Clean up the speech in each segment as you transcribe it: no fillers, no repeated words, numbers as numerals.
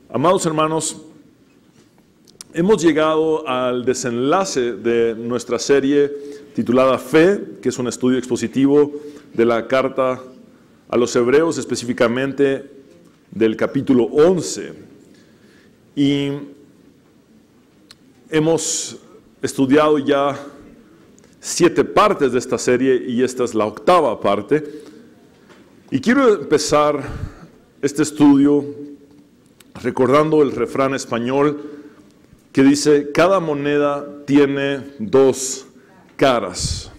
Amados hermanos, hemos llegado al desenlace de nuestra serie titulada Fe, que es un estudio expositivo de la carta a los Hebreos, específicamente del capítulo 11. Y hemos estudiado ya 7 partes de esta serie y esta es la 8ª parte. Y quiero empezar este estudio recordando el refrán español que dice: cada moneda tiene 2 caras.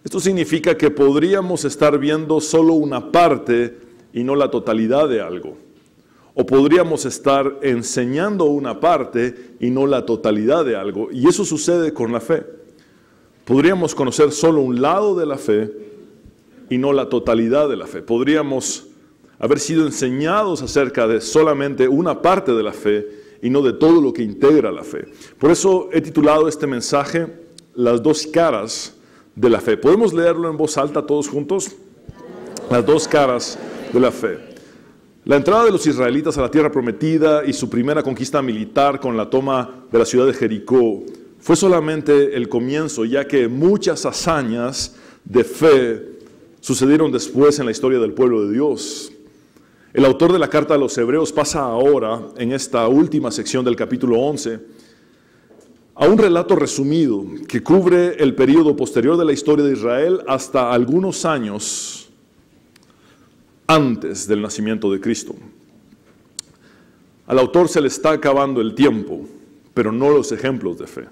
Esto significa que podríamos estar viendo solo una parte y no la totalidad de algo. O podríamos estar enseñando una parte y no la totalidad de algo. Y eso sucede con la fe. Podríamos conocer solo un lado de la fe y no la totalidad de la fe. Podríamos haber sido enseñados acerca de solamente una parte de la fe y no de todo lo que integra la fe. Por eso he titulado este mensaje Las 2 caras de la fe. ¿Podemos leerlo en voz alta todos juntos? Las 2 caras de la fe. La entrada de los israelitas a la tierra prometida y su primera conquista militar con la toma de la ciudad de Jericó fue solamente el comienzo, ya que muchas hazañas de fe sucedieron después en la historia del pueblo de Dios. El autor de la carta a los Hebreos pasa ahora, en esta última sección del capítulo 11, a un relato resumido que cubre el periodo posterior de la historia de Israel hasta algunos años antes del nacimiento de Cristo. Al autor se le está acabando el tiempo, pero no los ejemplos de fe.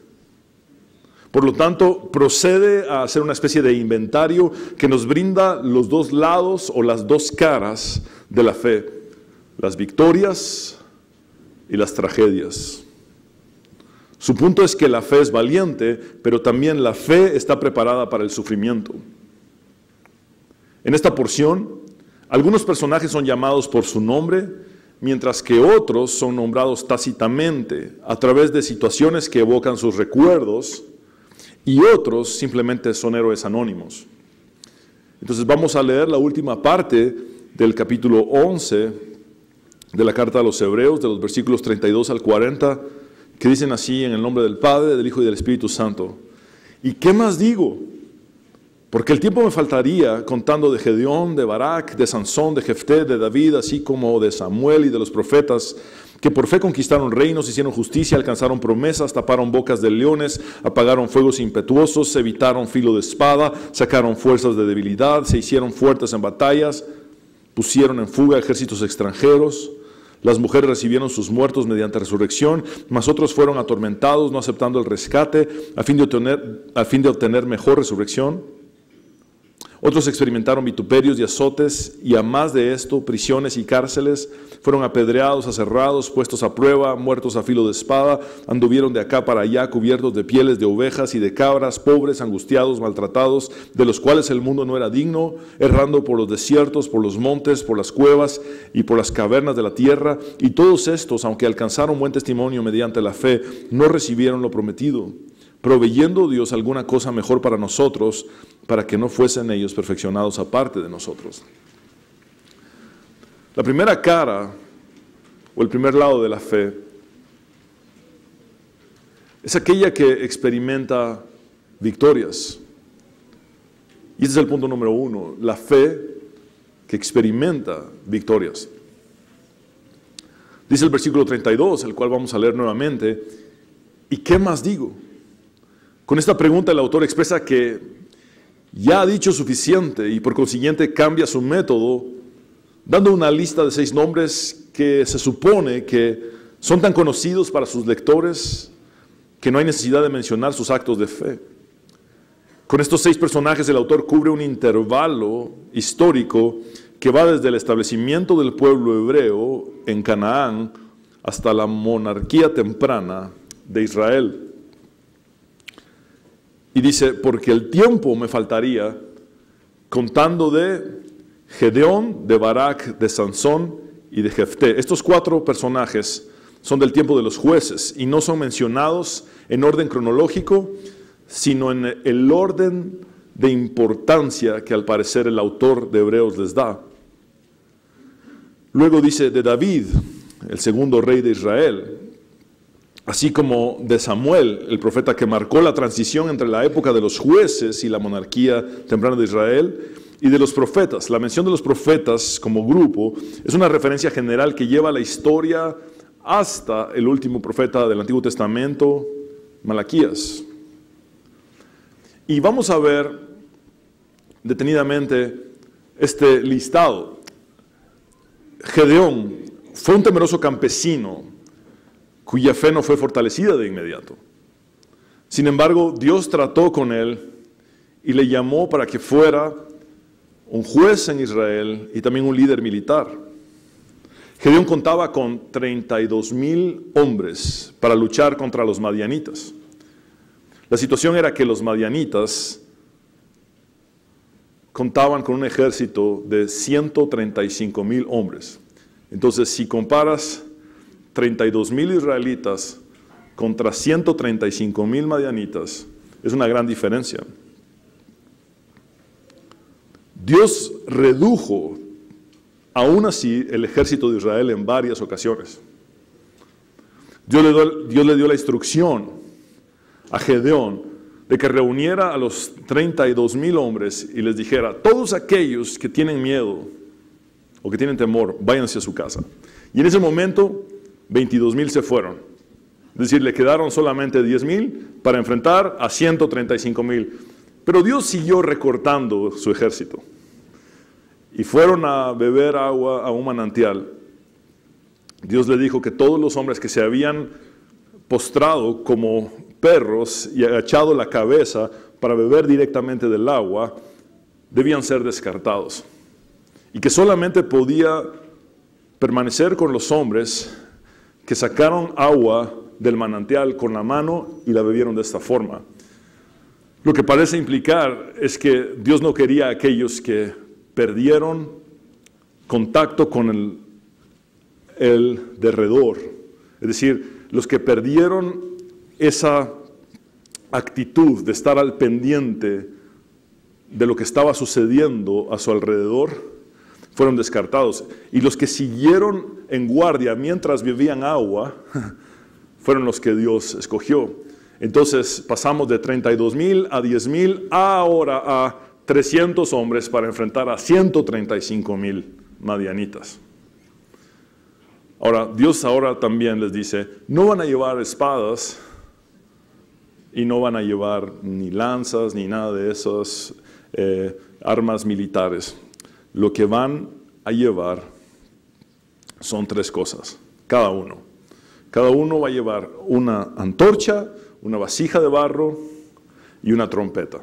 Por lo tanto, procede a hacer una especie de inventario que nos brinda los 2 lados o las 2 caras de la fe, las victorias y las tragedias. Su punto es que la fe es valiente, pero también la fe está preparada para el sufrimiento. En esta porción, algunos personajes son llamados por su nombre, mientras que otros son nombrados tácitamente a través de situaciones que evocan sus recuerdos, y otros simplemente son héroes anónimos. Entonces vamos a leer la última parte del capítulo 11 de la carta a los Hebreos, de los versículos 32 al 40, que dicen así: en el nombre del Padre, del Hijo y del Espíritu Santo. ¿Y qué más digo? Porque el tiempo me faltaría contando de Gedeón, de Barak, de Sansón, de Jefté, de David, así como de Samuel y de los profetas, que por fe conquistaron reinos, hicieron justicia, alcanzaron promesas, taparon bocas de leones, apagaron fuegos impetuosos, evitaron filo de espada, sacaron fuerzas de debilidad, se hicieron fuertes en batallas, pusieron en fuga ejércitos extranjeros. Las mujeres recibieron sus muertos mediante resurrección, mas otros fueron atormentados, no aceptando el rescate, a fin de obtener mejor resurrección. Otros experimentaron vituperios y azotes, y a más de esto, prisiones y cárceles, fueron apedreados, aserrados, puestos a prueba, muertos a filo de espada, anduvieron de acá para allá cubiertos de pieles de ovejas y de cabras, pobres, angustiados, maltratados, de los cuales el mundo no era digno, errando por los desiertos, por los montes, por las cuevas y por las cavernas de la tierra. Y todos estos, aunque alcanzaron buen testimonio mediante la fe, no recibieron lo prometido, proveyendo Dios alguna cosa mejor para nosotros, para que no fuesen ellos perfeccionados aparte de nosotros. La primera cara, o el primer lado de la fe, es aquella que experimenta victorias. Y ese es el punto número 1, la fe que experimenta victorias. Dice el versículo 32, el cual vamos a leer nuevamente: ¿y qué más digo? Con esta pregunta el autor expresa que ya ha dicho suficiente y por consiguiente cambia su método, dando una lista de 6 nombres que se supone que son tan conocidos para sus lectores que no hay necesidad de mencionar sus actos de fe. Con estos 6 personajes el autor cubre un intervalo histórico que va desde el establecimiento del pueblo hebreo en Canaán hasta la monarquía temprana de Israel. Y dice: porque el tiempo me faltaría contando de Gedeón, de Barak, de Sansón y de Jefté. Estos 4 personajes son del tiempo de los jueces y no son mencionados en orden cronológico, sino en el orden de importancia que al parecer el autor de Hebreos les da. Luego dice de David, el segundo rey de Israel, así como de Samuel, el profeta que marcó la transición entre la época de los jueces y la monarquía temprana de Israel, y de los profetas. La mención de los profetas como grupo es una referencia general que lleva la historia hasta el último profeta del Antiguo Testamento, Malaquías. Y vamos a ver detenidamente este listado. Gedeón fue un temeroso campesino cuya fe no fue fortalecida de inmediato. Sin embargo, Dios trató con él y le llamó para que fuera un juez en Israel y también un líder militar. Gedeón contaba con 32,000 hombres para luchar contra los madianitas. La situación era que los madianitas contaban con un ejército de 135,000 hombres. Entonces, si comparas 32,000 israelitas contra 135,000 madianitas, es una gran diferencia. Dios redujo, aún así, el ejército de Israel en varias ocasiones. Dios le dio la instrucción a Gedeón de que reuniera a los 32,000 hombres y les dijera: todos aquellos que tienen miedo o que tienen temor, váyanse a su casa. Y en ese momento, 22,000 se fueron. Es decir, le quedaron solamente 10,000 para enfrentar a 135,000. Pero Dios siguió recortando su ejército. Y fueron a beber agua a un manantial. Dios le dijo que todos los hombres que se habían postrado como perros y agachado la cabeza para beber directamente del agua, debían ser descartados. Y que solamente podía permanecer con los hombres que sacaron agua del manantial con la mano y la bebieron de esta forma. Lo que parece implicar es que Dios no quería a aquellos que perdieron contacto con el derredor. Es decir, los que perdieron esa actitud de estar al pendiente de lo que estaba sucediendo a su alrededor, fueron descartados. Y los que siguieron en guardia mientras bebían agua, fueron los que Dios escogió. Entonces pasamos de 32,000 a 10,000, ahora a 300 hombres para enfrentar a 135,000 madianitas. Ahora, Dios ahora también les dice: no van a llevar espadas y no van a llevar ni lanzas ni nada de esas armas militares. Lo que van a llevar son 3 cosas, cada uno. Cada uno va a llevar una antorcha, una vasija de barro y una trompeta.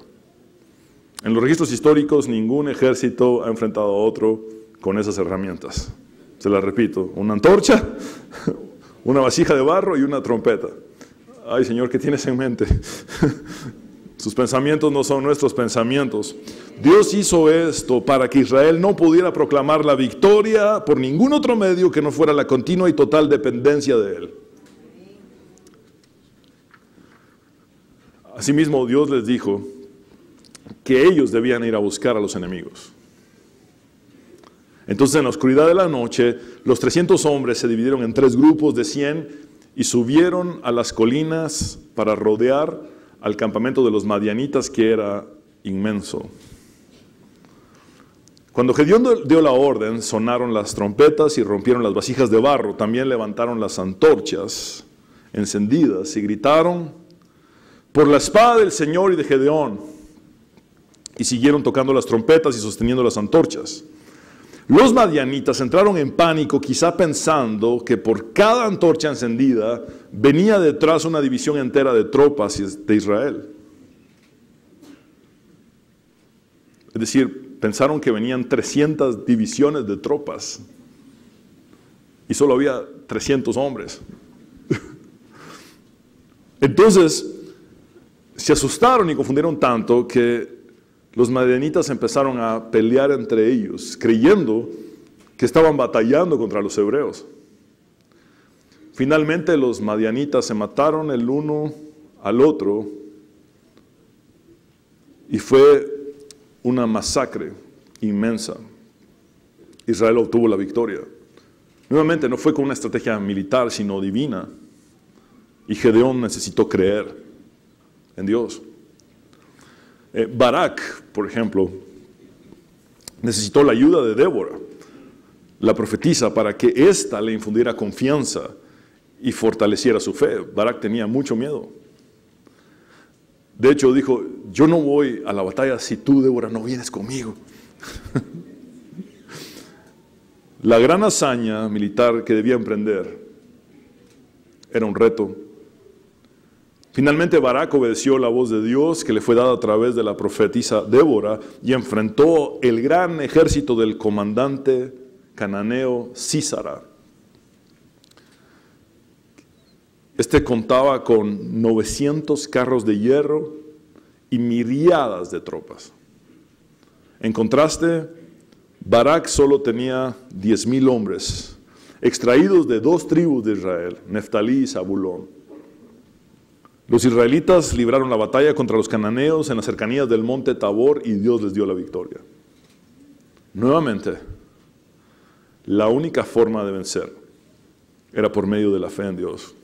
En los registros históricos, ningún ejército ha enfrentado a otro con esas herramientas. Se las repito: una antorcha, una vasija de barro y una trompeta. Ay, Señor, ¿qué tienes en mente? Sus pensamientos no son nuestros pensamientos. Dios hizo esto para que Israel no pudiera proclamar la victoria por ningún otro medio que no fuera la continua y total dependencia de Él. Asimismo, Dios les dijo que ellos debían ir a buscar a los enemigos. Entonces, en la oscuridad de la noche, los 300 hombres se dividieron en 3 grupos de 100 y subieron a las colinas para rodear al campamento de los madianitas, que era inmenso. Cuando Gedeón dio la orden, sonaron las trompetas y rompieron las vasijas de barro. También levantaron las antorchas encendidas y gritaron: por la espada del Señor y de Gedeón. Y siguieron tocando las trompetas y sosteniendo las antorchas. Los madianitas entraron en pánico, quizá pensando que por cada antorcha encendida venía detrás una división entera de tropas de Israel. Es decir, pensaron que venían 300 divisiones de tropas y solo había 300 hombres. Entonces, se asustaron y confundieron tanto que los madianitas empezaron a pelear entre ellos, creyendo que estaban batallando contra los hebreos. Finalmente los madianitas se mataron el uno al otro y fue una masacre inmensa. Israel obtuvo la victoria. Nuevamente, no fue con una estrategia militar, sino divina. Y Gedeón necesitó creer en Dios. Barak, por ejemplo, necesitó la ayuda de Débora, la profetisa, para que ésta le infundiera confianza y fortaleciera su fe. Barak tenía mucho miedo. De hecho, dijo, yo no voy a la batalla si tú, Débora, no vienes conmigo. La gran hazaña militar que debía emprender era un reto. Finalmente Barak obedeció la voz de Dios que le fue dada a través de la profetisa Débora y enfrentó el gran ejército del comandante cananeo Sísara. Este contaba con 900 carros de hierro y miriadas de tropas. En contraste, Barak solo tenía 10,000 hombres, extraídos de 2 tribus de Israel, Neftalí y Zabulón. Los israelitas libraron la batalla contra los cananeos en las cercanías del monte Tabor y Dios les dio la victoria. Nuevamente, la única forma de vencer era por medio de la fe en Dios.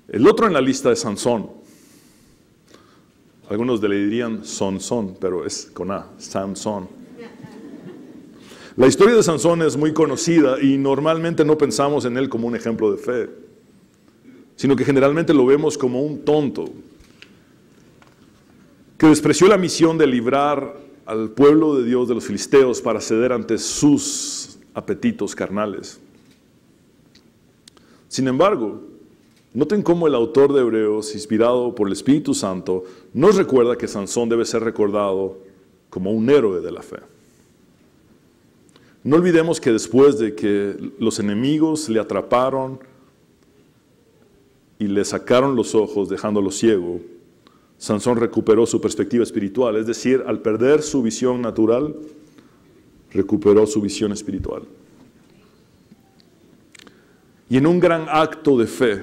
El otro en la lista es Sansón. Algunos le dirían Sansón, pero es con A, Sansón. La historia de Sansón es muy conocida y normalmente no pensamos en él como un ejemplo de fe, sino que generalmente lo vemos como un tonto, que despreció la misión de librar al pueblo de Dios de los filisteos para ceder ante sus apetitos carnales. Sin embargo, noten cómo el autor de Hebreos, inspirado por el Espíritu Santo, nos recuerda que Sansón debe ser recordado como un héroe de la fe. No olvidemos que después de que los enemigos le atraparon y le sacaron los ojos dejándolo ciego, Sansón recuperó su perspectiva espiritual, es decir, al perder su visión natural, recuperó su visión espiritual. Y en un gran acto de fe,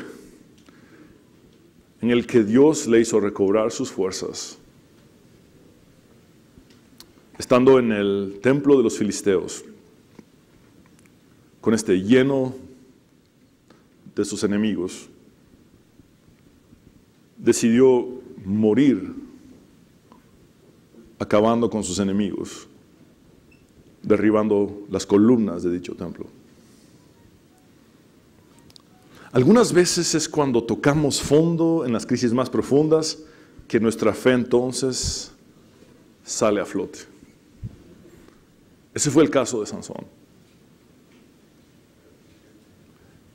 en el que Dios le hizo recobrar sus fuerzas, estando en el templo de los filisteos, con este lleno de sus enemigos, decidió morir acabando con sus enemigos, derribando las columnas de dicho templo. Algunas veces es cuando tocamos fondo en las crisis más profundas que nuestra fe entonces sale a flote. Ese fue el caso de Sansón.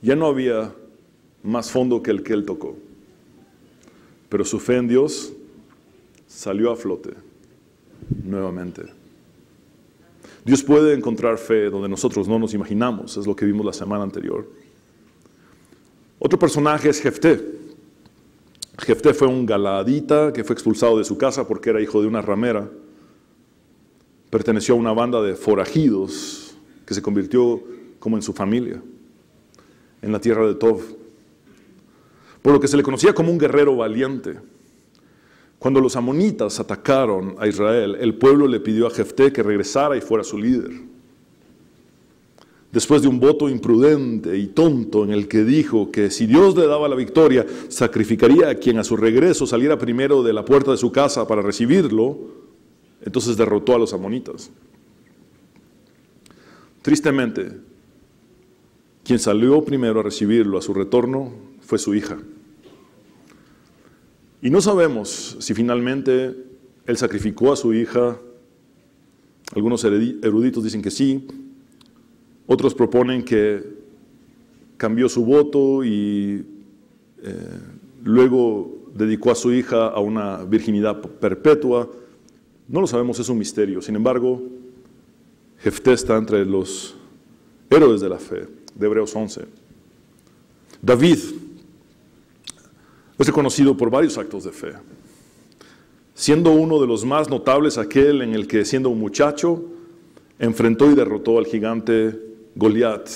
Ya no había más fondo que el que él tocó, pero su fe en Dios salió a flote nuevamente. Dios puede encontrar fe donde nosotros no nos imaginamos, es lo que vimos la semana anterior. Otro personaje es Jefté. Jefté fue un galaadita que fue expulsado de su casa porque era hijo de una ramera. Perteneció a una banda de forajidos que se convirtió como en su familia, en la tierra de Tob, por lo que se le conocía como un guerrero valiente. Cuando los amonitas atacaron a Israel, el pueblo le pidió a Jefté que regresara y fuera su líder. Después de un voto imprudente y tonto en el que dijo que si Dios le daba la victoria, sacrificaría a quien a su regreso saliera primero de la puerta de su casa para recibirlo, entonces derrotó a los amonitas. Tristemente, quien salió primero a recibirlo a su retorno fue su hija. Y no sabemos si finalmente él sacrificó a su hija. Algunos eruditos dicen que sí. Otros proponen que cambió su voto y luego dedicó a su hija a una virginidad perpetua. No lo sabemos, es un misterio. Sin embargo, Jefté está entre los héroes de la fe, de Hebreos 11. David es reconocido por varios actos de fe, siendo uno de los más notables aquel en el que, siendo un muchacho, enfrentó y derrotó al gigante Goliat,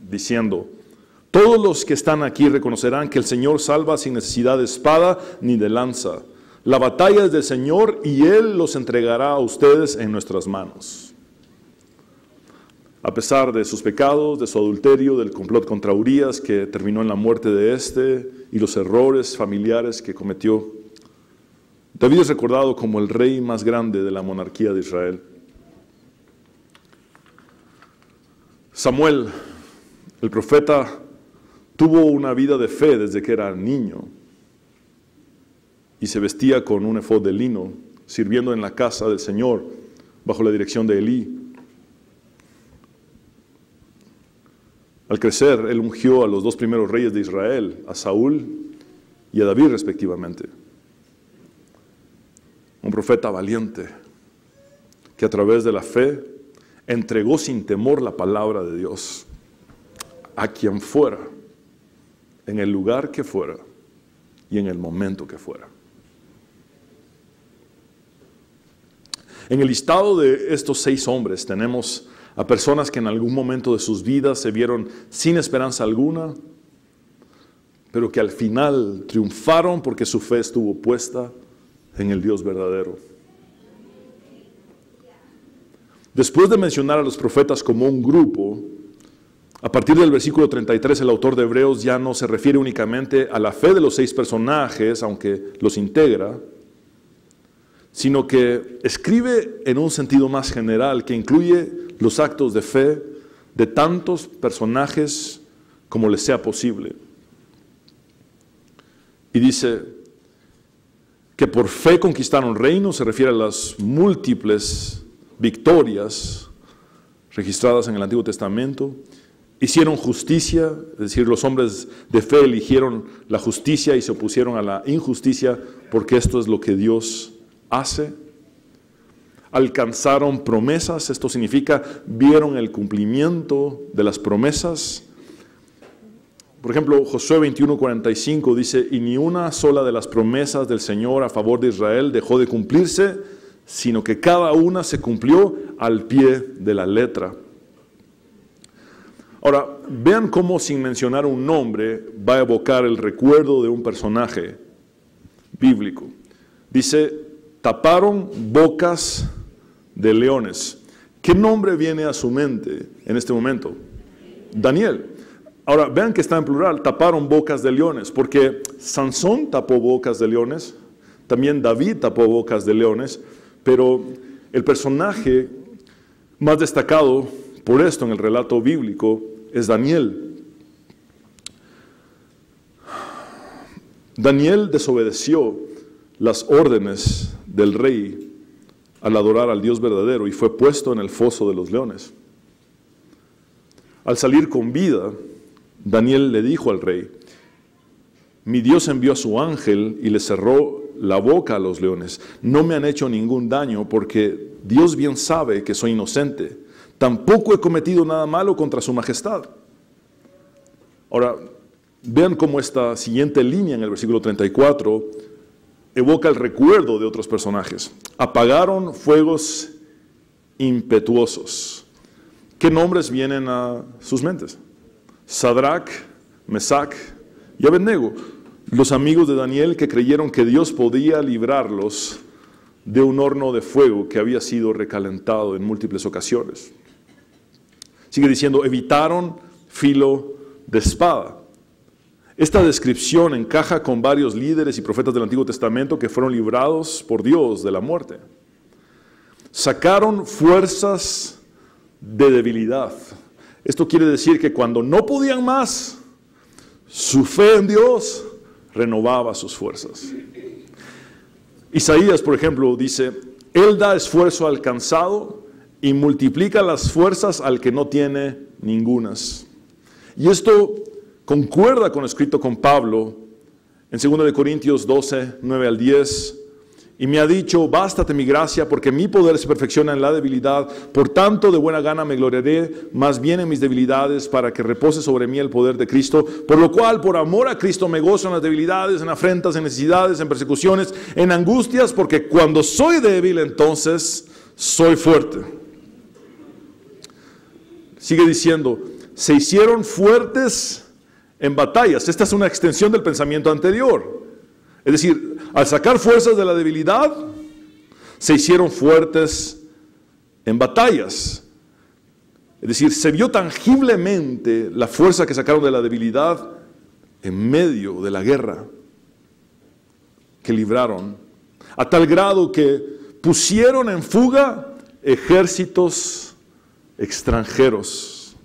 diciendo: todos los que están aquí reconocerán que el Señor salva sin necesidad de espada ni de lanza. La batalla es del Señor y Él los entregará a ustedes en nuestras manos. a pesar de sus pecados, de su adulterio, del complot contra Urías que terminó en la muerte de este y los errores familiares que cometió, David es recordado como el rey más grande de la monarquía de Israel. Samuel, el profeta, tuvo una vida de fe desde que era niño y se vestía con un efod de lino, sirviendo en la casa del Señor bajo la dirección de Elí. Al crecer, él ungió a los dos primeros reyes de Israel, a Saúl y a David respectivamente. Un profeta valiente que a través de la fe entregó sin temor la palabra de Dios a quien fuera, en el lugar que fuera y en el momento que fuera. En el listado de estos 6 hombres tenemos a personas que en algún momento de sus vidas se vieron sin esperanza alguna, pero que al final triunfaron porque su fe estuvo puesta en el Dios verdadero. Después de mencionar a los profetas como un grupo, a partir del versículo 33 el autor de Hebreos ya no se refiere únicamente a la fe de los 6 personajes, aunque los integra, sino que escribe en un sentido más general que incluye los actos de fe de tantos personajes como les sea posible. Y dice que por fe conquistaron reinos, se refiere a las múltiples victorias registradas en el Antiguo Testamento. Hicieron justicia, es decir, los hombres de fe eligieron la justicia y se opusieron a la injusticia porque esto es lo que Dios hace. Alcanzaron promesas, esto significa vieron el cumplimiento de las promesas. Por ejemplo, Josué 21:45 dice, y ni una sola de las promesas del Señor a favor de Israel dejó de cumplirse, sino que cada una se cumplió al pie de la letra. Ahora, vean cómo sin mencionar un nombre va a evocar el recuerdo de un personaje bíblico. Dice, taparon bocas de leones. ¿Qué nombre viene a su mente en este momento? Daniel. Ahora, vean que está en plural, taparon bocas de leones, porque Sansón tapó bocas de leones, también David tapó bocas de leones, pero el personaje más destacado por esto en el relato bíblico es Daniel. Daniel desobedeció las órdenes del rey al adorar al Dios verdadero y fue puesto en el foso de los leones. Al salir con vida, Daniel le dijo al rey, mi Dios envió a su ángel y le cerró la boca a los leones. No me han hecho ningún daño porque Dios bien sabe que soy inocente. Tampoco he cometido nada malo contra su majestad. Ahora, vean cómo esta siguiente línea en el versículo 34 evoca el recuerdo de otros personajes. Apagaron fuegos impetuosos. ¿Qué nombres vienen a sus mentes? Sadrach, Mesac y Abednego, los amigos de Daniel que creyeron que Dios podía librarlos de un horno de fuego que había sido recalentado en múltiples ocasiones. Sigue diciendo, evitaron filo de espada. Esta descripción encaja con varios líderes y profetas del Antiguo Testamento que fueron librados por Dios de la muerte. Sacaron fuerzas de debilidad. Esto quiere decir que cuando no podían más, su fe en Dios renovaba sus fuerzas. Isaías, por ejemplo, dice, Él da esfuerzo al cansado y multiplica las fuerzas al que no tiene ningunas. Y esto concuerda con lo escrito con Pablo en 2 Corintios 12, 9 al 10. Y me ha dicho, bástate mi gracia, porque mi poder se perfecciona en la debilidad. Por tanto, de buena gana me gloriaré más bien en mis debilidades, para que repose sobre mí el poder de Cristo. Por lo cual, por amor a Cristo, me gozo en las debilidades, en afrentas, en necesidades, en persecuciones, en angustias, porque cuando soy débil, entonces soy fuerte. Sigue diciendo, se hicieron fuertes en batallas. Esta es una extensión del pensamiento anterior. Es decir, al sacar fuerzas de la debilidad, se hicieron fuertes en batallas. Es decir, se vio tangiblemente la fuerza que sacaron de la debilidad en medio de la guerra que libraron, a tal grado que pusieron en fuga ejércitos extranjeros.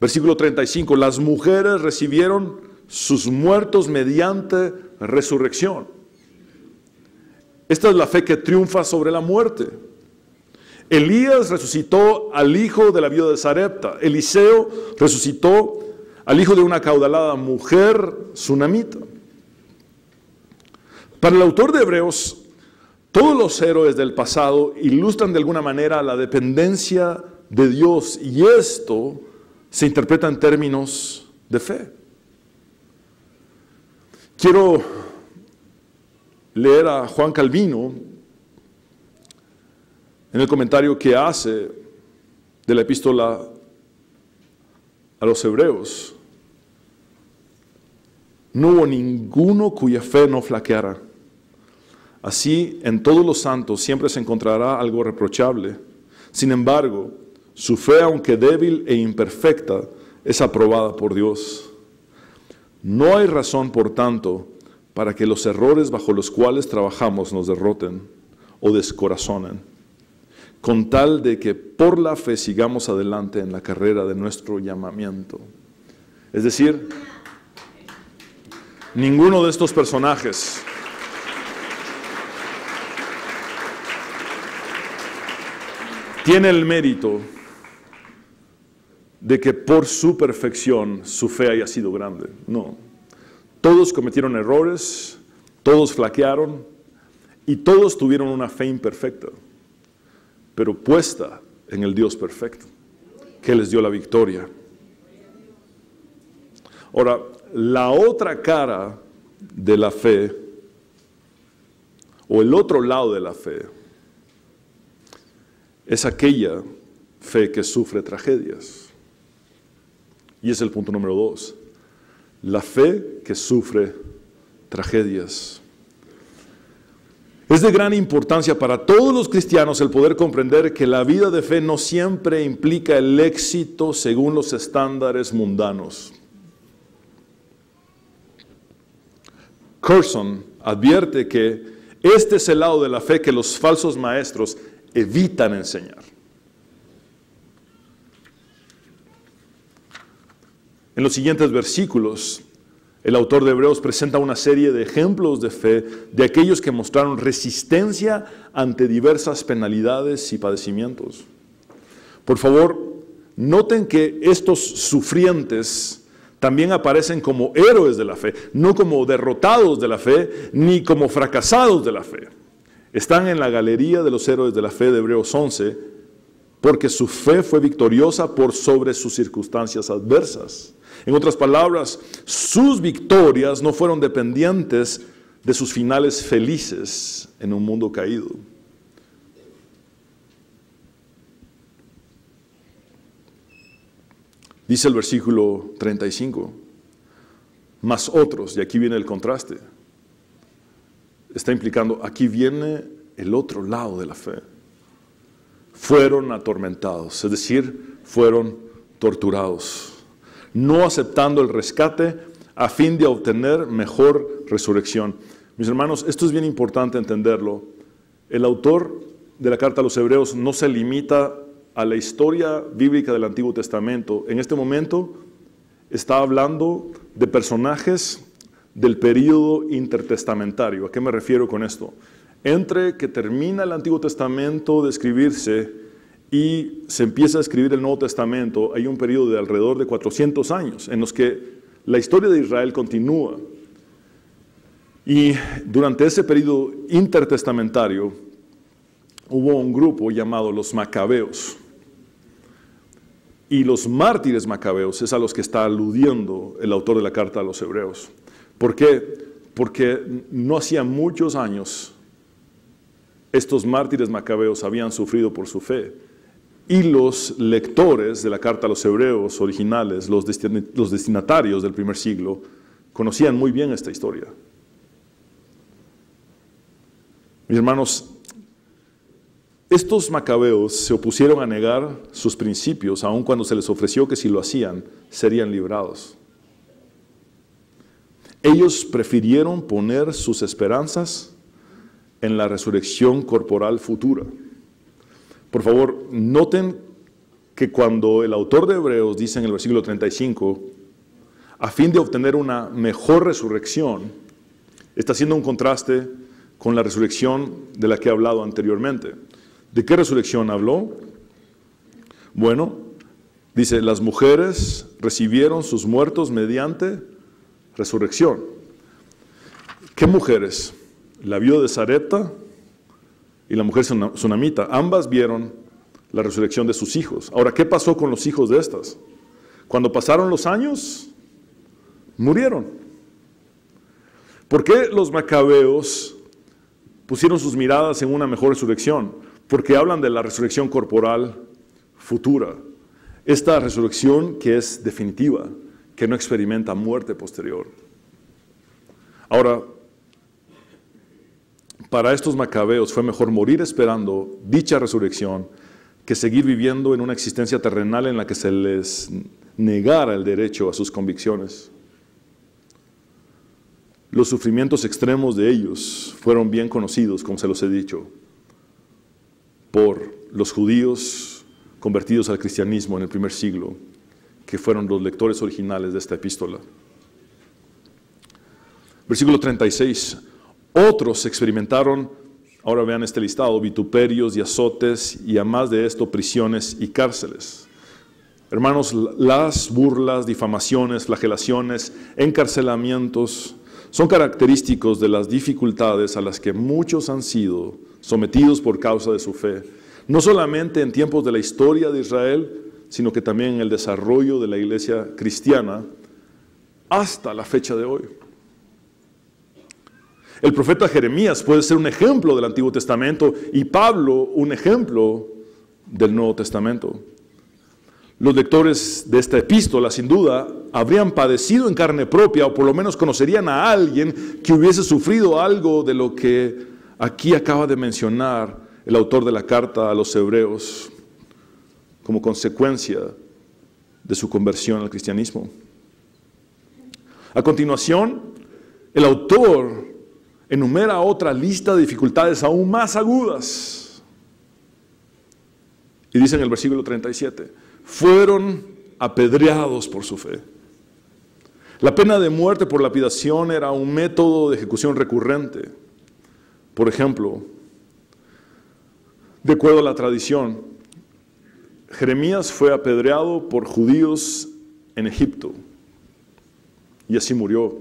Versículo 35, las mujeres recibieron sus muertos mediante resurrección. Esta es la fe que triunfa sobre la muerte. Elías resucitó al hijo de la viuda de Sarepta. Eliseo resucitó al hijo de una acaudalada mujer sunamita. Para el autor de Hebreos, todos los héroes del pasado ilustran de alguna manera la dependencia de Dios, y esto se interpreta en términos de fe. Quiero leer a Juan Calvino en el comentario que hace de la epístola a los Hebreos. No hubo ninguno cuya fe no flaqueara. Así, en todos los santos siempre se encontrará algo reprochable. Sin embargo, su fe, aunque débil e imperfecta, es aprobada por Dios. No hay razón, por tanto, para que los errores bajo los cuales trabajamos nos derroten o descorazonen, con tal de que por la fe sigamos adelante en la carrera de nuestro llamamiento. Es decir, ninguno de estos personajes tiene el mérito de que por su perfección su fe haya sido grande. No. Todos cometieron errores, todos flaquearon y todos tuvieron una fe imperfecta, pero puesta en el Dios perfecto, que les dio la victoria. Ahora, la otra cara de la fe, o el otro lado de la fe, es aquella fe que sufre tragedias. Y es el punto número 2. La fe que sufre tragedias. Es de gran importancia para todos los cristianos el poder comprender que la vida de fe no siempre implica el éxito según los estándares mundanos. Carson advierte que este es el lado de la fe que los falsos maestros evitan enseñar. En los siguientes versículos, el autor de Hebreos presenta una serie de ejemplos de fe de aquellos que mostraron resistencia ante diversas penalidades y padecimientos. Por favor, noten que estos sufrientes también aparecen como héroes de la fe, no como derrotados de la fe, ni como fracasados de la fe. Están en la galería de los héroes de la fe de Hebreos 11, porque su fe fue victoriosa por sobre sus circunstancias adversas. En otras palabras, sus victorias no fueron dependientes de sus finales felices en un mundo caído. Dice el versículo 35, mas otros, y aquí viene el contraste, está implicando, aquí viene el otro lado de la fe. Fueron atormentados, es decir, fueron torturados, no aceptando el rescate a fin de obtener mejor resurrección. Mis hermanos, esto es bien importante entenderlo. El autor de la carta a los Hebreos no se limita a la historia bíblica del Antiguo Testamento. En este momento está hablando de personajes del período intertestamentario. ¿A qué me refiero con esto? Entre que termina el Antiguo Testamento de escribirse y se empieza a escribir el Nuevo Testamento, hay un periodo de alrededor de 400 años en los que la historia de Israel continúa. Y durante ese periodo intertestamentario hubo un grupo llamado los Macabeos. Y los mártires macabeos es a los que está aludiendo el autor de la carta a los Hebreos. ¿Por qué? Porque no hacía muchos años estos mártires macabeos habían sufrido por su fe. Y los lectores de la carta a los Hebreos originales, los destinatarios del primer siglo, conocían muy bien esta historia. Mis hermanos, Estos macabeos se opusieron a negar sus principios, aun cuando se les ofreció que si lo hacían, serían librados. Ellos prefirieron poner sus esperanzas en la resurrección corporal futura. Por favor, noten que cuando el autor de Hebreos dice en el versículo 35, a fin de obtener una mejor resurrección, está haciendo un contraste con la resurrección de la que he hablado anteriormente. ¿De qué resurrección habló? Bueno, dice, las mujeres recibieron sus muertos mediante resurrección. ¿Qué mujeres? La viuda de Sarepta y la mujer sunamita. Ambas vieron la resurrección de sus hijos. Ahora, ¿qué pasó con los hijos de estas? Cuando pasaron los años, murieron. ¿Por qué los macabeos pusieron sus miradas en una mejor resurrección? Porque hablan de la resurrección corporal futura. Esta resurrección que es definitiva, que no experimenta muerte posterior. Ahora, para estos macabeos fue mejor morir esperando dicha resurrección que seguir viviendo en una existencia terrenal en la que se les negara el derecho a sus convicciones. Los sufrimientos extremos de ellos fueron bien conocidos, como se los he dicho, por los judíos convertidos al cristianismo en el primer siglo, que fueron los lectores originales de esta epístola. Versículo 36. Otros experimentaron, ahora vean este listado, vituperios y azotes, y a más de esto, prisiones y cárceles. Hermanos, las burlas, difamaciones, flagelaciones, encarcelamientos, son característicos de las dificultades a las que muchos han sido sometidos por causa de su fe, no solamente en tiempos de la historia de Israel, sino que también en el desarrollo de la iglesia cristiana hasta la fecha de hoy. El profeta Jeremías puede ser un ejemplo del Antiguo Testamento y Pablo un ejemplo del Nuevo Testamento. Los lectores de esta epístola, sin duda, habrían padecido en carne propia, o por lo menos conocerían a alguien que hubiese sufrido algo de lo que aquí acaba de mencionar el autor de la carta a los hebreos, como consecuencia de su conversión al cristianismo. A continuación, el autor enumera otra lista de dificultades aún más agudas. Y dice en el versículo 37, fueron apedreados por su fe. La pena de muerte por lapidación era un método de ejecución recurrente. Por ejemplo, de acuerdo a la tradición, Jeremías fue apedreado por judíos en Egipto y así murió.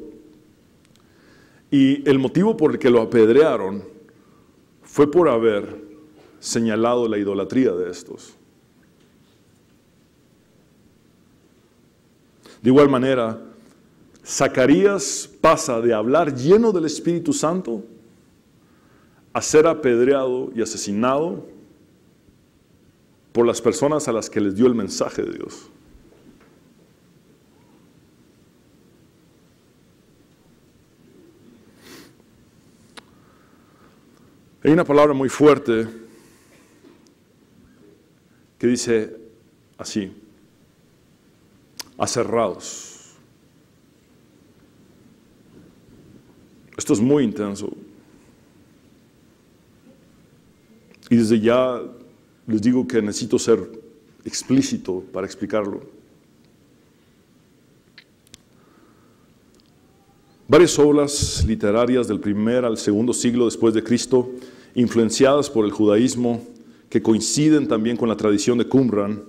Y el motivo por el que lo apedrearon fue por haber señalado la idolatría de estos. De igual manera, Zacarías pasa de hablar lleno del Espíritu Santo a ser apedreado y asesinado por las personas a las que les dio el mensaje de Dios. Hay una palabra muy fuerte que dice así, aserrados. Esto es muy intenso. Y desde ya les digo que necesito ser explícito para explicarlo. Varias obras literarias del primer al segundo siglo después de Cristo, influenciadas por el judaísmo, que coinciden también con la tradición de Qumran,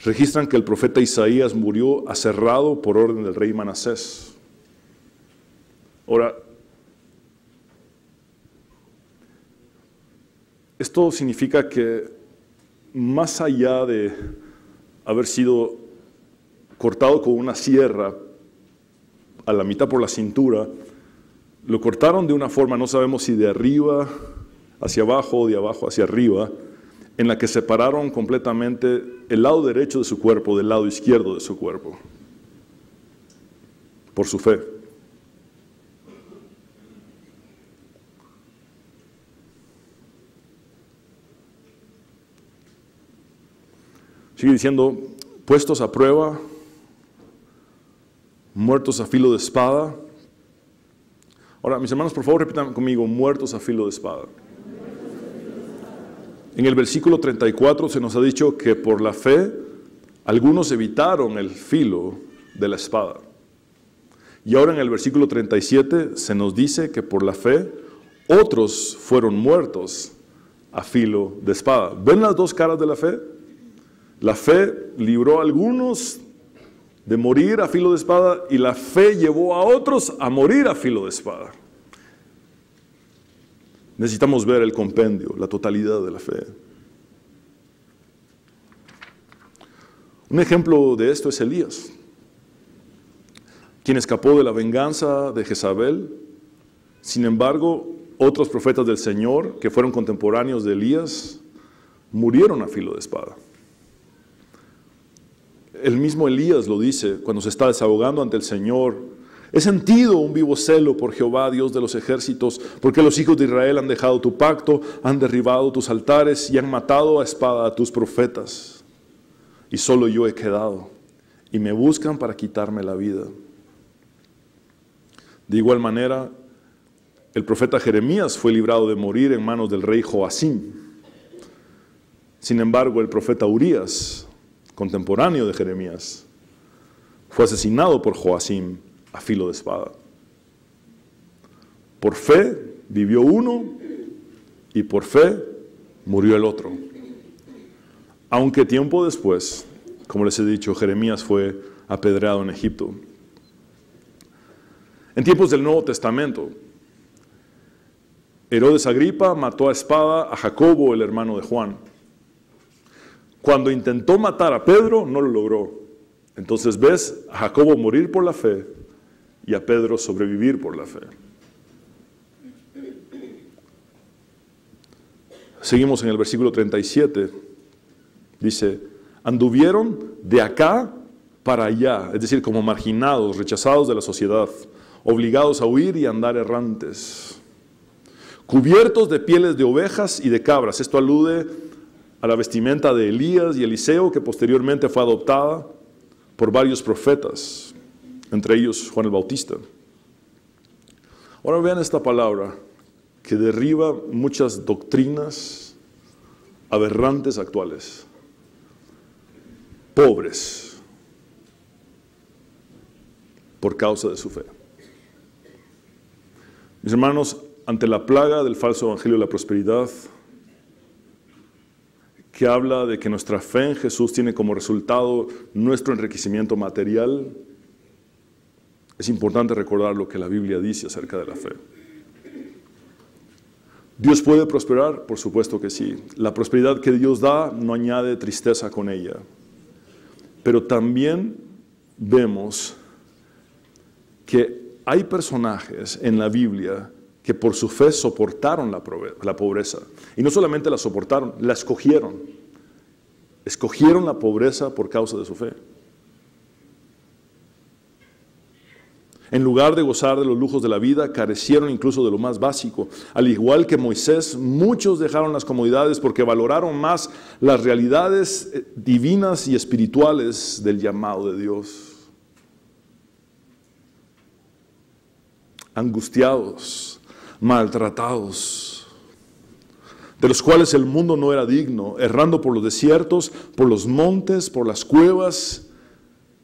registran que el profeta Isaías murió aserrado por orden del rey Manasés. Ahora, esto significa que más allá de haber sido cortado con una sierra a la mitad por la cintura, lo cortaron de una forma, no sabemos si de arriba hacia abajo o de abajo hacia arriba, en la que separaron completamente el lado derecho de su cuerpo del lado izquierdo de su cuerpo, por su fe. Sigue diciendo, puestos a prueba, muertos a filo de espada. Ahora, mis hermanos, por favor, repitan conmigo, muertos a filo de espada. En el versículo 34 se nos ha dicho que por la fe algunos evitaron el filo de la espada. Y ahora en el versículo 37 se nos dice que por la fe otros fueron muertos a filo de espada. ¿Ven las dos caras de la fe? La fe libró a algunos de morir a filo de espada y la fe llevó a otros a morir a filo de espada. Necesitamos ver el compendio, la totalidad de la fe. Un ejemplo de esto es Elías, quien escapó de la venganza de Jezabel. Sin embargo, otros profetas del Señor, que fueron contemporáneos de Elías, murieron a filo de espada. El mismo Elías lo dice cuando se está desahogando ante el Señor: he sentido un vivo celo por Jehová, Dios de los ejércitos, porque los hijos de Israel han dejado tu pacto, han derribado tus altares y han matado a espada a tus profetas. Y solo yo he quedado, y me buscan para quitarme la vida. De igual manera, el profeta Jeremías fue librado de morir en manos del rey Joacim. Sin embargo, el profeta Urías, contemporáneo de Jeremías, fue asesinado por Joacim a filo de espada. Por fe vivió uno y por fe murió el otro. Aunque tiempo después, como les he dicho, Jeremías fue apedreado en Egipto. En tiempos del Nuevo Testamento, Herodes Agripa mató a espada a Jacobo, el hermano de Juan. Cuando intentó matar a Pedro, no lo logró. Entonces ves a Jacobo morir por la fe y a Pedro sobrevivir por la fe. Seguimos en el versículo 37. Dice, anduvieron de acá para allá, es decir, como marginados, rechazados de la sociedad, obligados a huir y andar errantes, cubiertos de pieles de ovejas y de cabras. Esto alude a la vestimenta de Elías y Eliseo, que posteriormente fue adoptada por varios profetas, entre ellos Juan el Bautista. Ahora vean esta palabra que derriba muchas doctrinas aberrantes actuales. Pobres por causa de su fe. Mis hermanos, ante la plaga del falso evangelio de la prosperidad, que habla de que nuestra fe en Jesús tiene como resultado nuestro enriquecimiento material, es importante recordar lo que la Biblia dice acerca de la fe. ¿Dios puede prosperar? Por supuesto que sí. La prosperidad que Dios da no añade tristeza con ella. Pero también vemos que hay personajes en la Biblia que por su fe soportaron la pobreza. Y no solamente la soportaron, la escogieron. Escogieron la pobreza por causa de su fe. En lugar de gozar de los lujos de la vida, carecieron incluso de lo más básico. Al igual que Moisés, muchos dejaron las comodidades porque valoraron más las realidades divinas y espirituales del llamado de Dios. Angustiados, maltratados, de los cuales el mundo no era digno, errando por los desiertos, por los montes, por las cuevas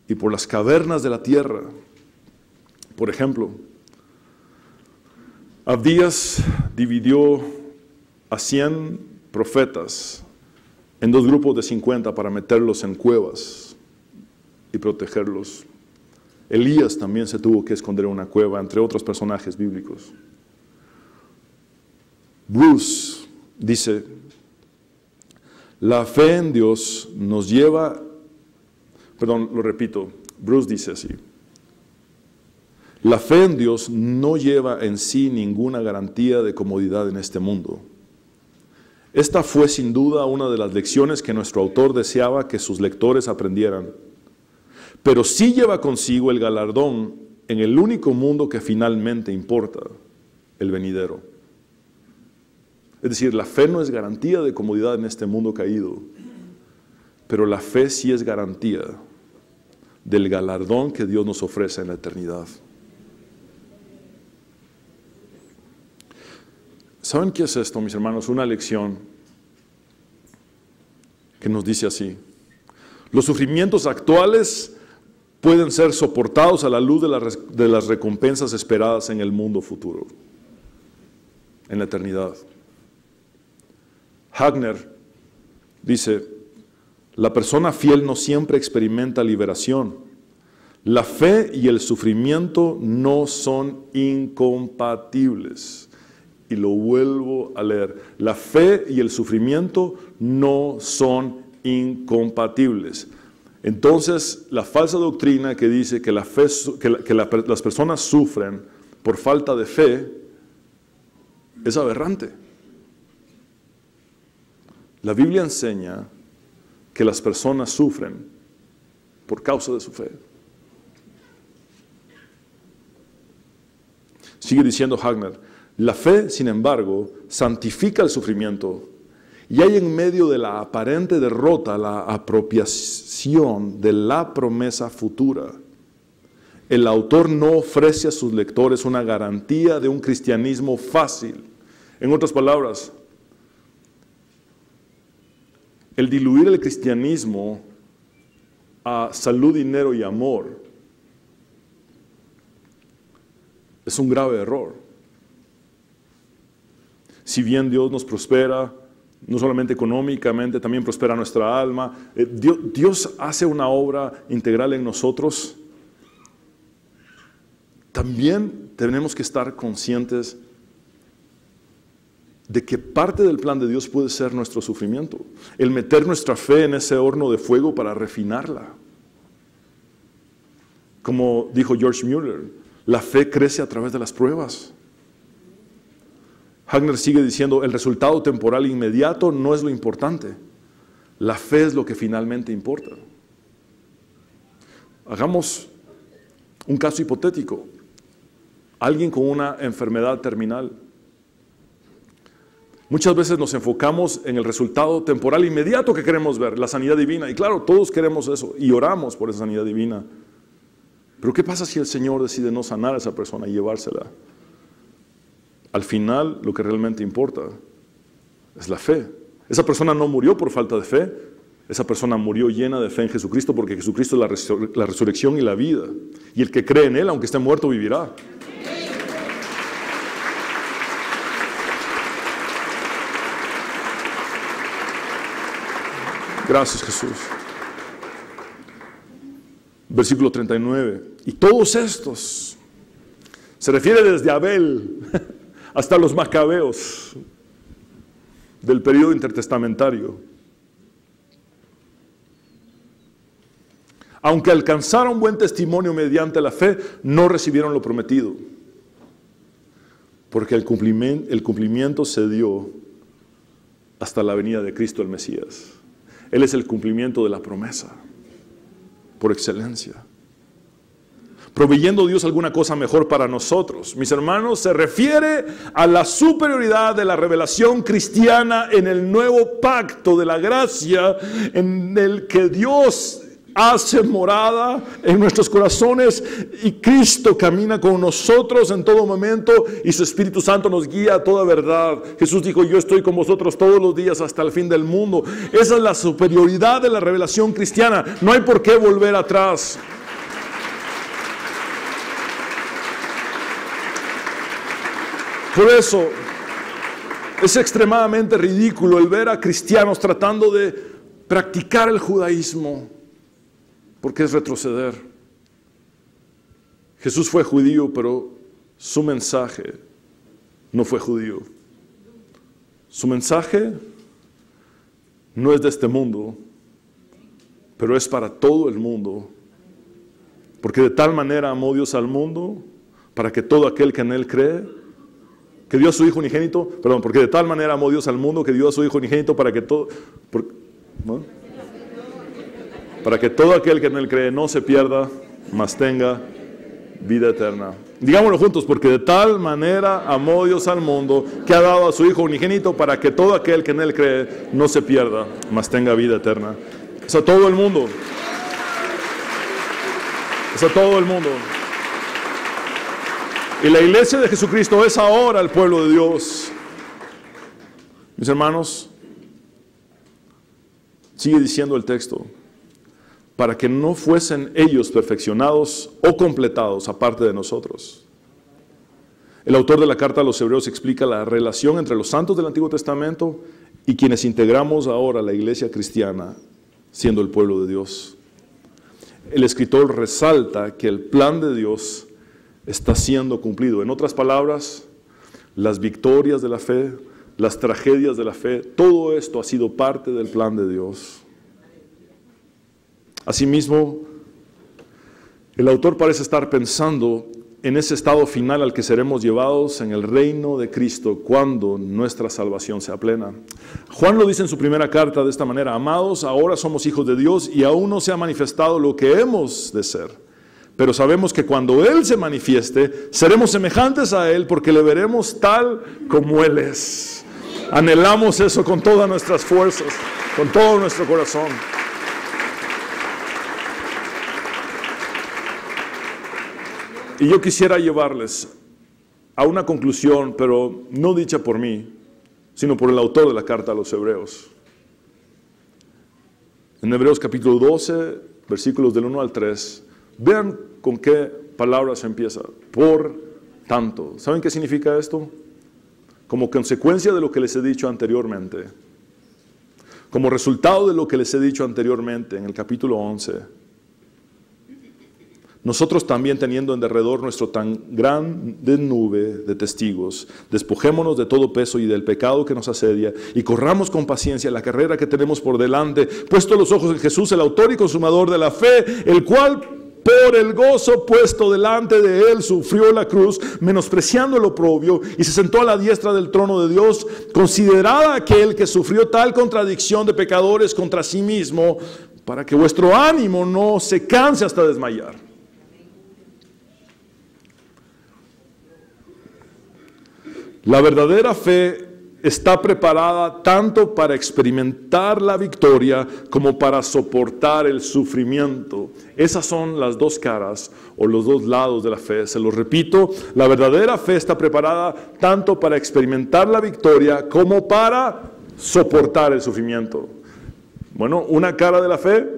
y por las cavernas de la tierra. Por ejemplo, Abdías dividió a 100 profetas en dos grupos de 50 para meterlos en cuevas y protegerlos. Elías también se tuvo que esconder en una cueva, entre otros personajes bíblicos. Bruce dice, la fe en Dios nos lleva, lo repito, Bruce dice así, la fe en Dios no lleva en sí ninguna garantía de comodidad en este mundo. Esta fue sin duda una de las lecciones que nuestro autor deseaba que sus lectores aprendieran, pero sí lleva consigo el galardón en el único mundo que finalmente importa, el venidero. Es decir, la fe no es garantía de comodidad en este mundo caído, pero la fe sí es garantía del galardón que Dios nos ofrece en la eternidad. ¿Saben qué es esto, mis hermanos? Una lección que nos dice así: los sufrimientos actuales pueden ser soportados a la luz de las recompensas esperadas en el mundo futuro, en la eternidad. Hagner dice: la persona fiel no siempre experimenta liberación. La fe y el sufrimiento no son incompatibles. Y lo vuelvo a leer. La fe y el sufrimiento no son incompatibles. Entonces, la falsa doctrina que dice que las personas sufren por falta de fe es aberrante. La Biblia enseña que las personas sufren por causa de su fe. Sigue diciendo Hagner: la fe, sin embargo, santifica el sufrimiento, y hay en medio de la aparente derrota la apropiación de la promesa futura. El autor no ofrece a sus lectores una garantía de un cristianismo fácil. En otras palabras, el diluir el cristianismo a salud, dinero y amor es un grave error. Si bien Dios nos prospera, no solamente económicamente, también prospera nuestra alma. Dios hace una obra integral en nosotros. También tenemos que estar conscientes de que parte del plan de Dios puede ser nuestro sufrimiento. El meter nuestra fe en ese horno de fuego para refinarla. Como dijo George Mueller, la fe crece a través de las pruebas. Hagner sigue diciendo: el resultado temporal inmediato no es lo importante. La fe es lo que finalmente importa. Hagamos un caso hipotético. Alguien con una enfermedad terminal. Muchas veces nos enfocamos en el resultado temporal inmediato que queremos ver, la sanidad divina. Y claro, todos queremos eso y oramos por esa sanidad divina. Pero ¿qué pasa si el Señor decide no sanar a esa persona y llevársela? Al final, lo que realmente importa es la fe. Esa persona no murió por falta de fe. Esa persona murió llena de fe en Jesucristo, porque Jesucristo es la resurrección y la vida. Y el que cree en Él, aunque esté muerto, vivirá. Gracias, Jesús. Versículo 39. Y todos estos, se refiere desde Abel hasta los macabeos del periodo intertestamentario, aunque alcanzaron buen testimonio mediante la fe, no recibieron lo prometido, porque el cumplimiento se dio hasta la venida de Cristo el Mesías. Él es el cumplimiento de la promesa, por excelencia. Proveyendo Dios alguna cosa mejor para nosotros. Mis hermanos, se refiere a la superioridad de la revelación cristiana en el nuevo pacto de la gracia, en el que Dios hace morada en nuestros corazones y Cristo camina con nosotros en todo momento y su Espíritu Santo nos guía a toda verdad. Jesús dijo: yo estoy con vosotros todos los días hasta el fin del mundo. Esa es la superioridad de la revelación cristiana. No hay por qué volver atrás. Por eso es extremadamente ridículo el ver a cristianos tratando de practicar el judaísmo, porque es retroceder. Jesús fue judío, pero su mensaje no fue judío. Su mensaje no es de este mundo, pero es para todo el mundo. Porque de tal manera amó Dios al mundo, para que todo aquel que en Él cree, que dio a su Hijo unigénito, porque de tal manera amó Dios al mundo, que dio a su Hijo unigénito para que todo aquel que en Él cree no se pierda, mas tenga vida eterna. Digámoslo juntos: porque de tal manera amó Dios al mundo, que ha dado a su Hijo unigénito para que todo aquel que en Él cree no se pierda, mas tenga vida eterna. Es a todo el mundo. Es a todo el mundo. Y la iglesia de Jesucristo es ahora el pueblo de Dios. Mis hermanos, sigue diciendo el texto, para que no fuesen ellos perfeccionados o completados aparte de nosotros. El autor de la carta a los Hebreos explica la relación entre los santos del Antiguo Testamento y quienes integramos ahora la iglesia cristiana, siendo el pueblo de Dios. El escritor resalta que el plan de Dios está siendo cumplido. En otras palabras, las victorias de la fe, las tragedias de la fe, todo esto ha sido parte del plan de Dios. Asimismo, el autor parece estar pensando en ese estado final al que seremos llevados en el reino de Cristo cuando nuestra salvación sea plena. Juan lo dice en su primera carta de esta manera: amados, ahora somos hijos de Dios y aún no se ha manifestado lo que hemos de ser. Pero sabemos que cuando Él se manifieste, seremos semejantes a Él porque le veremos tal como Él es. Anhelamos eso con todas nuestras fuerzas, con todo nuestro corazón. Y yo quisiera llevarles a una conclusión, pero no dicha por mí, sino por el autor de la carta a los Hebreos. En Hebreos capítulo 12, versículos del 1 al 3, vean con qué palabras empieza. Por tanto. ¿Saben qué significa esto? Como consecuencia de lo que les he dicho anteriormente, como resultado de lo que les he dicho anteriormente en el capítulo 11, nosotros también, teniendo en derredor nuestro tan grande nube de testigos, despojémonos de todo peso y del pecado que nos asedia, y corramos con paciencia la carrera que tenemos por delante, puestos los ojos en Jesús, el autor y consumador de la fe, el cual por el gozo puesto delante de Él sufrió la cruz, menospreciando el oprobio, y se sentó a la diestra del trono de Dios. Considerad a aquel que sufrió tal contradicción de pecadores contra sí mismo, para que vuestro ánimo no se canse hasta desmayar. La verdadera fe está preparada tanto para experimentar la victoria como para soportar el sufrimiento. Esas son las dos caras o los dos lados de la fe. Se los repito, la verdadera fe está preparada tanto para experimentar la victoria como para soportar el sufrimiento. Bueno, una cara de la fe,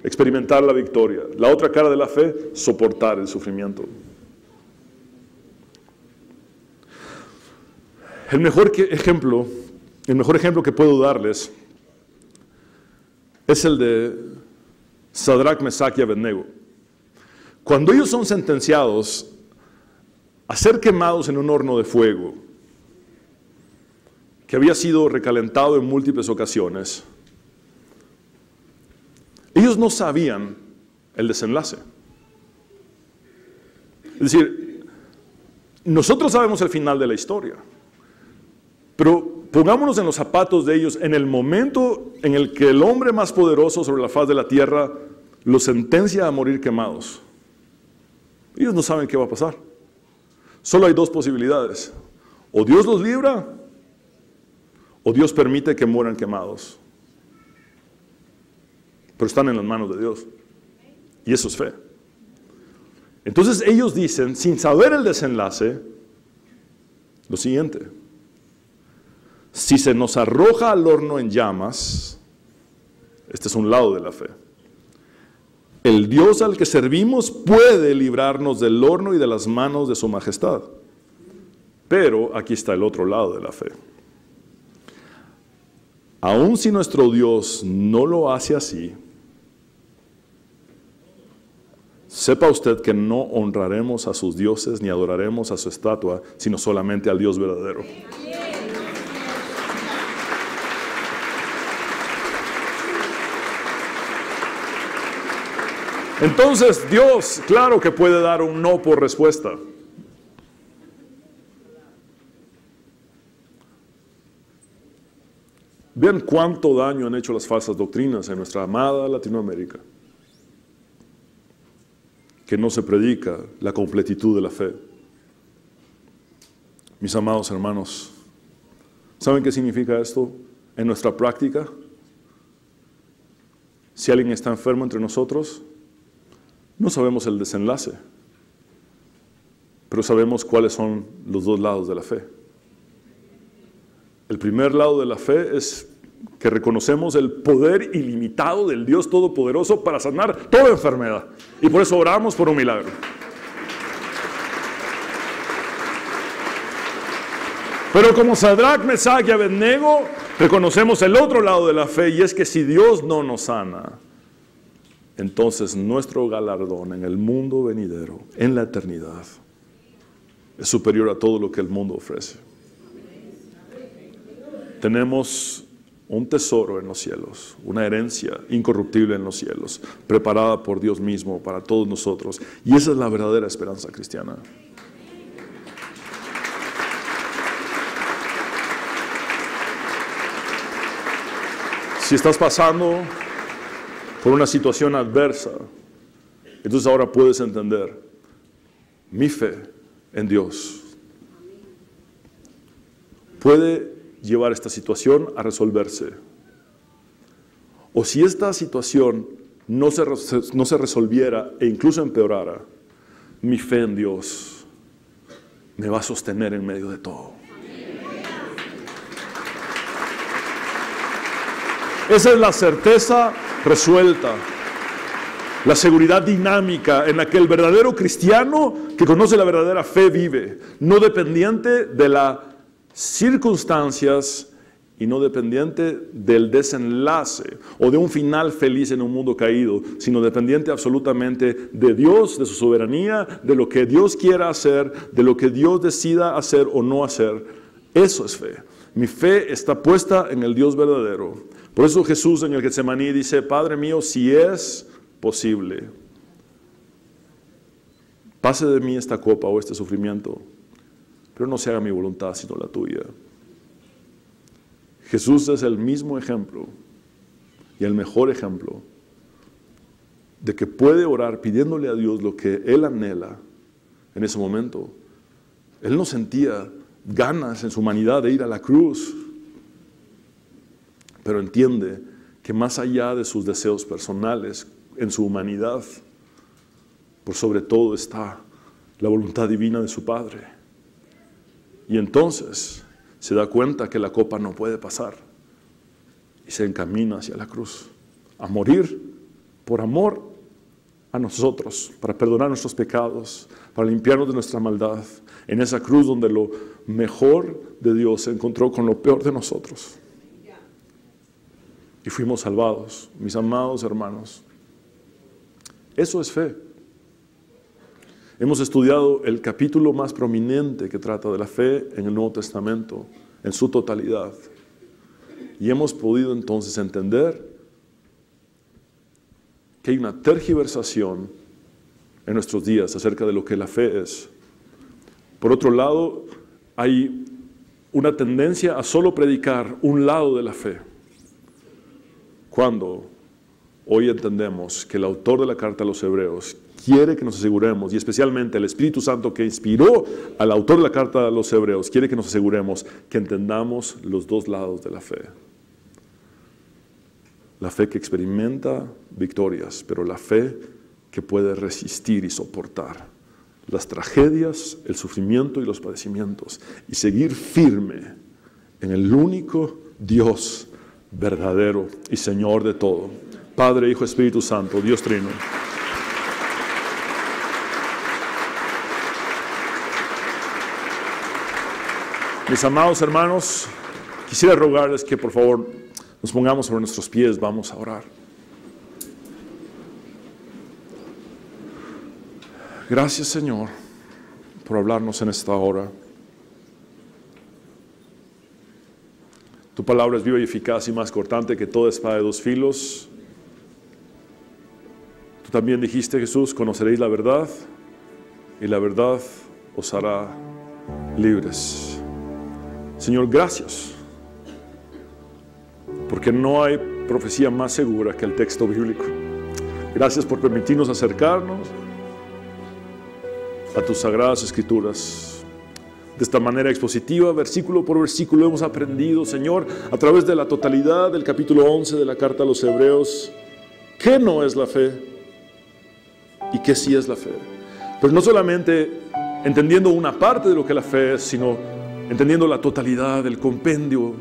experimentar la victoria. La otra cara de la fe, soportar el sufrimiento. El mejor ejemplo que puedo darles es el de Sadrach, Mesach y Abednego. Cuando ellos son sentenciados a ser quemados en un horno de fuego que había sido recalentado en múltiples ocasiones, ellos no sabían el desenlace. Es decir, nosotros sabemos el final de la historia. Pero pongámonos en los zapatos de ellos en el momento en el que el hombre más poderoso sobre la faz de la tierra los sentencia a morir quemados. Ellos no saben qué va a pasar. Solo hay dos posibilidades. O Dios los libra, o Dios permite que mueran quemados. Pero están en las manos de Dios. Y eso es fe. Entonces ellos dicen, sin saber el desenlace, lo siguiente: si se nos arroja al horno en llamas, este es un lado de la fe, el Dios al que servimos puede librarnos del horno y de las manos de su majestad. Pero aquí está el otro lado de la fe. Aun si nuestro Dios no lo hace así, sepa usted que no honraremos a sus dioses ni adoraremos a su estatua, sino solamente al Dios verdadero. Entonces Dios, claro que puede dar un no por respuesta. Vean cuánto daño han hecho las falsas doctrinas en nuestra amada Latinoamérica, que no se predica la completitud de la fe. Mis amados hermanos, ¿saben qué significa esto en nuestra práctica? Si alguien está enfermo entre nosotros, no sabemos el desenlace, pero sabemos cuáles son los dos lados de la fe. El primer lado de la fe es que reconocemos el poder ilimitado del Dios Todopoderoso para sanar toda enfermedad. Y por eso oramos por un milagro. Pero como Sadrach, Mesach y Abednego, reconocemos el otro lado de la fe, y es que si Dios no nos sana, entonces nuestro galardón en el mundo venidero, en la eternidad, es superior a todo lo que el mundo ofrece. Tenemos un tesoro en los cielos, una herencia incorruptible en los cielos, preparada por Dios mismo para todos nosotros. Y esa es la verdadera esperanza cristiana. Si estás pasando por una situación adversa, entonces ahora puedes entender mi fe en Dios puede llevar esta situación a resolverse. O si esta situación no se resolviera e incluso empeorara, mi fe en Dios me va a sostener en medio de todo. Esa es la certeza resuelta, la seguridad dinámica en la que el verdadero cristiano que conoce la verdadera fe vive, no dependiente de las circunstancias y no dependiente del desenlace o de un final feliz en un mundo caído, sino dependiente absolutamente de Dios, de su soberanía, de lo que Dios quiera hacer, de lo que Dios decida hacer o no hacer. Eso es fe. Mi fe está puesta en el Dios verdadero. Por eso Jesús en el Getsemaní dice: Padre mío, si es posible, pase de mí esta copa o este sufrimiento, pero no se haga mi voluntad sino la tuya. Jesús es el mismo ejemplo y el mejor ejemplo de que puede orar pidiéndole a Dios lo que Él anhela en ese momento. Él no sentía ganas en su humanidad de ir a la cruz, pero entiende que más allá de sus deseos personales, en su humanidad, por sobre todo está la voluntad divina de su Padre. Y entonces se da cuenta que la copa no puede pasar y se encamina hacia la cruz, a morir por amor a nosotros, para perdonar nuestros pecados, para limpiarnos de nuestra maldad, en esa cruz donde lo mejor de Dios se encontró con lo peor de nosotros. Y fuimos salvados, mis amados hermanos. Eso es fe. Hemos estudiado el capítulo más prominente que trata de la fe en el Nuevo Testamento, en su totalidad. Y hemos podido entonces entender que hay una tergiversación en nuestros días acerca de lo que la fe es. Por otro lado, hay una tendencia a solo predicar un lado de la fe, cuando hoy entendemos que el autor de la carta a los Hebreos quiere que nos aseguremos, y especialmente el Espíritu Santo que inspiró al autor de la carta a los Hebreos, quiere que nos aseguremos que entendamos los dos lados de la fe. La fe que experimenta victorias, pero la fe que puede resistir y soportar las tragedias, el sufrimiento y los padecimientos, y seguir firme en el único Dios verdadero y Señor de todo, Padre, Hijo, Espíritu Santo, Dios Trino. Mis amados hermanos, quisiera rogarles que por favor nos pongamos sobre nuestros pies, vamos a orar. Gracias, Señor, por hablarnos en esta hora. Tu palabra es viva y eficaz y más cortante que toda espada de dos filos. Tú también dijiste, Jesús, conoceréis la verdad y la verdad os hará libres. Señor, gracias, porque no hay profecía más segura que el texto bíblico. Gracias por permitirnos acercarnos a tus sagradas escrituras. De esta manera expositiva, versículo por versículo, hemos aprendido, Señor, a través de la totalidad del capítulo 11 de la carta a los Hebreos, qué no es la fe y qué sí es la fe. Pero no solamente entendiendo una parte de lo que la fe es, sino entendiendo la totalidad, el compendio,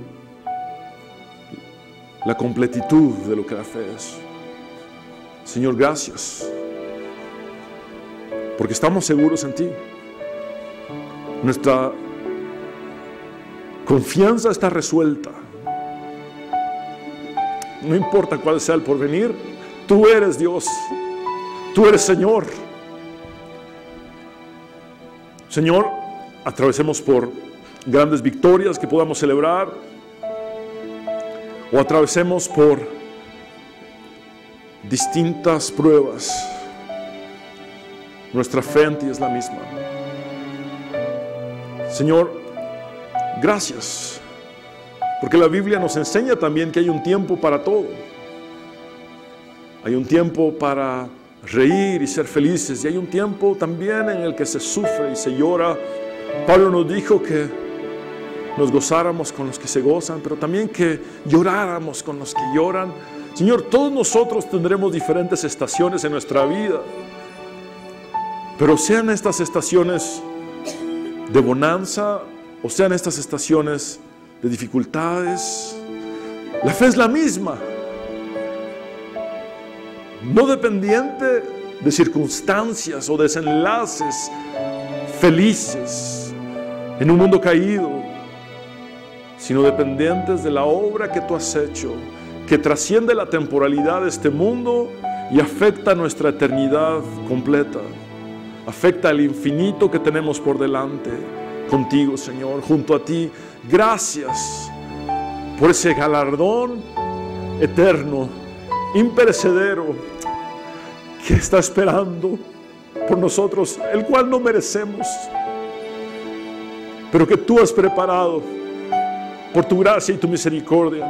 la completitud de lo que la fe es. Señor, gracias, porque estamos seguros en ti. Nuestra confianza está resuelta. No importa cuál sea el porvenir, tú eres Dios, tú eres Señor. Señor, atravesemos por grandes victorias que podamos celebrar, o atravesemos por distintas pruebas. Nuestra fe en ti es la misma. Señor, gracias, porque la Biblia nos enseña también que hay un tiempo para todo. Hay un tiempo para reír y ser felices, y hay un tiempo también en el que se sufre y se llora. Pablo nos dijo que nos gozáramos con los que se gozan, pero también que lloráramos con los que lloran. Señor, todos nosotros tendremos diferentes estaciones en nuestra vida, pero sean estas estaciones de bonanza o sean estas estaciones de dificultades, la fe es la misma, no dependiente de circunstancias o desenlaces felices en un mundo caído, sino dependientes de la obra que tú has hecho, que trasciende la temporalidad de este mundo y afecta nuestra eternidad completa, afecta el infinito que tenemos por delante contigo, Señor, junto a ti. Gracias por ese galardón eterno, imperecedero, que está esperando por nosotros, el cual no merecemos, pero que tú has preparado por tu gracia y tu misericordia.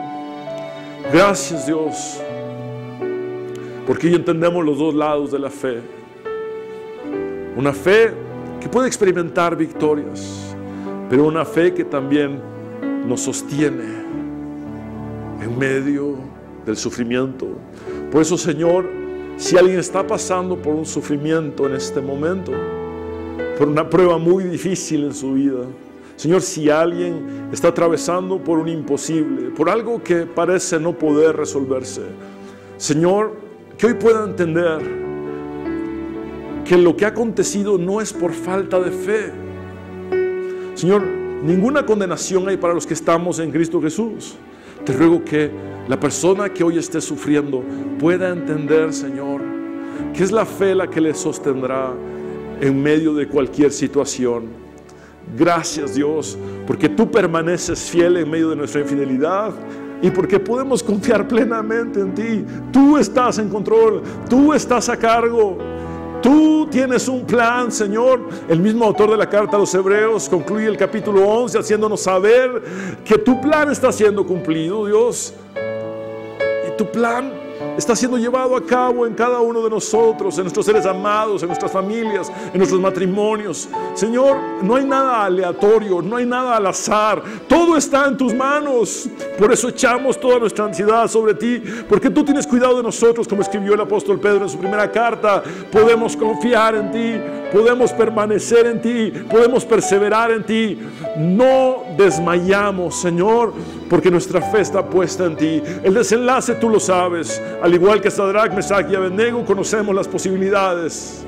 Gracias, Dios, porque hoy entendemos los dos lados de la fe. Una fe que puede experimentar victorias, pero una fe que también nos sostiene en medio del sufrimiento. Por eso, Señor, si alguien está pasando por un sufrimiento en este momento, por una prueba muy difícil en su vida, Señor, si alguien está atravesando por un imposible, por algo que parece no poder resolverse, Señor, que hoy pueda entender que lo que ha acontecido no es por falta de fe. Señor, ninguna condenación hay para los que estamos en Cristo Jesús. Te ruego que la persona que hoy esté sufriendo pueda entender, Señor, que es la fe la que le sostendrá en medio de cualquier situación. Gracias, Dios, porque tú permaneces fiel en medio de nuestra infidelidad y porque podemos confiar plenamente en ti. Tú estás en control, tú estás a cargo. Tú tienes un plan, Señor. El mismo autor de la carta a los Hebreos concluye el capítulo 11 haciéndonos saber que tu plan está siendo cumplido, Dios. Y tu plan está siendo llevado a cabo en cada uno de nosotros, en nuestros seres amados, en nuestras familias, en nuestros matrimonios. Señor, no hay nada aleatorio, no hay nada al azar. Todo está en tus manos. Por eso echamos toda nuestra ansiedad sobre ti, porque tú tienes cuidado de nosotros, como escribió el apóstol Pedro en su primera carta. Podemos confiar en ti, podemos permanecer en ti, podemos perseverar en ti. No desmayamos, Señor, porque nuestra fe está puesta en ti. El desenlace tú lo sabes. Al igual que Sadrach, Mesach y Abednego, conocemos las posibilidades.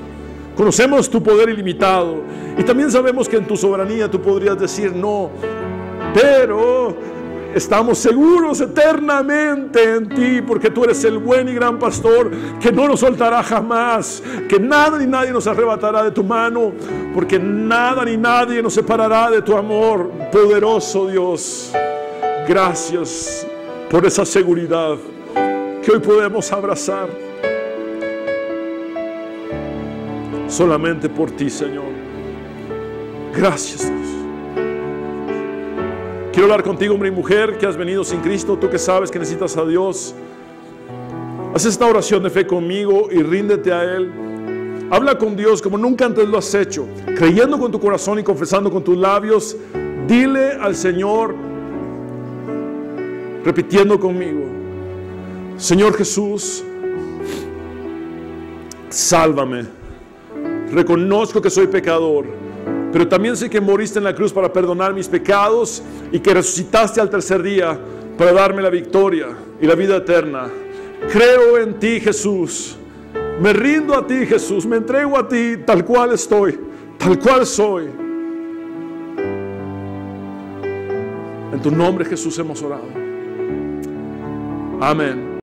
Conocemos tu poder ilimitado. Y también sabemos que en tu soberanía tú podrías decir no. Pero estamos seguros eternamente en ti, porque tú eres el buen y gran pastor que no nos soltará jamás, que nada ni nadie nos arrebatará de tu mano, porque nada ni nadie nos separará de tu amor, poderoso Dios. Gracias por esa seguridad que hoy podemos abrazar solamente por ti, Señor. Gracias, Dios. Quiero hablar contigo, hombre y mujer, que has venido sin Cristo, tú que sabes que necesitas a Dios. Haz esta oración de fe conmigo y ríndete a Él. Habla con Dios como nunca antes lo has hecho, creyendo con tu corazón y confesando con tus labios. Dile al Señor, repitiendo conmigo: Señor Jesús, sálvame. Reconozco que soy pecador, pero también sé que moriste en la cruz para perdonar mis pecados y que resucitaste al tercer día para darme la victoria y la vida eterna. Creo en ti, Jesús. Me rindo a ti, Jesús. Me entrego a ti tal cual estoy, tal cual soy. En tu nombre, Jesús, hemos orado. Amén.